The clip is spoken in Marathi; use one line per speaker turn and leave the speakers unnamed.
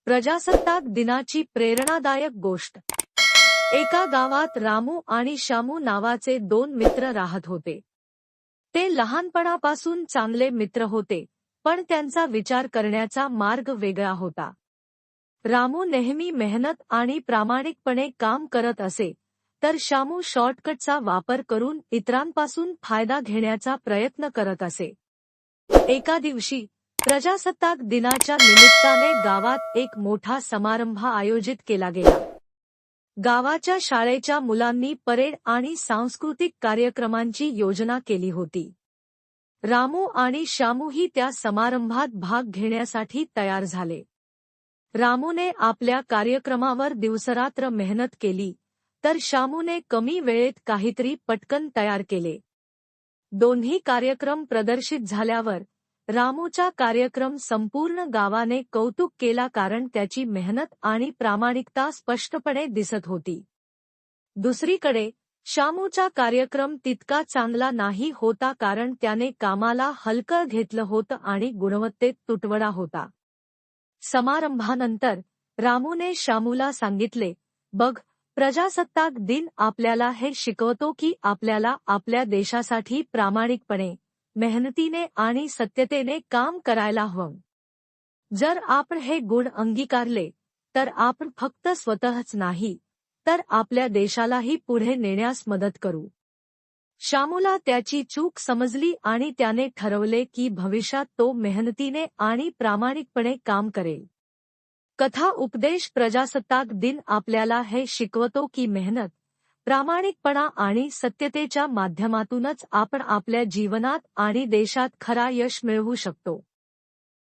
प्रजासत्ताक दिनाची प्रेरणादायक गोष्ट। एका गावात रामू आणि श्यामू नावाचे दोन मित्र राहत होते। ते लहानपणापासून चांगले मित्र होते, पण त्यांचा विचार करण्याचा मार्ग वेगळा होता। रामू नेहमी मेहनत आणि प्रामाणिकपणे काम करत असे, तर श्यामू शॉर्टकटचा वापर करून इतरांपासून फायदा घेण्याचा प्रयत्न करत असे। एका दिवशी प्रजासत्ताक दिनाच्या निमित्ताने गावात एक मोठा समारंभ आयोजित केला गेला। गावाच्या शाळेच्या मुलांनी परेड आणि सांस्कृतिक कार्यक्रमांची योजना केली होती। रामू आणि श्यामूही त्या समारंभात भाग घेण्यासाठी तयार झाले। रामूने आपल्या कार्यक्रमावर दिवसरात्र मेहनत केली, तर श्यामूने कमी वेळेत काहीतरी पटकन तयार केले। दोन्ही कार्यक्रम प्रदर्शित झाल्यावर रामूचा कार्यक्रम संपूर्ण गावाने कौतुक केला, कारण त्याची मेहनत आणि प्रामाणिकता स्पष्टपणे दिसत होती। दुसरीकडे श्यामूचा कार्यक्रम तितका चांगला नाही होता, कारण त्याने कामाला हलकं घेतलं होतं आणि गुणवत्तेत तुटवडा होता। समारंभानंतर रामूने श्यामूला सांगितले, "बघ, प्रजासत्ताक दिन आपल्याला हे शिकवतो की आपल्याला आपल्या देशासाठी प्रामाणिकपणे, मेहनतीने आणि सत्यतेने काम करायला हवं। जर आपण हे गुण अंगीकारले, तर आपण फक्त स्वतःच नाही, तर आपल्या देशालाही पुढे नेण्यास मदत करू." श्यामूला त्याची चूक समजली आणि त्याने ठरवले की भविष्यात तो मेहनतीने आणि प्रामाणिकपणे काम करेल। कथा उपदेश प्रजासत्ताक दिन आपल्याला हे शिकवतो की मेहनत, प्रामाणिकपणा आणि सत्यतेच्या माध्यमातूनच आपण आपल्या जीवनात आणि देशात खरा यश मिळवू शकतो।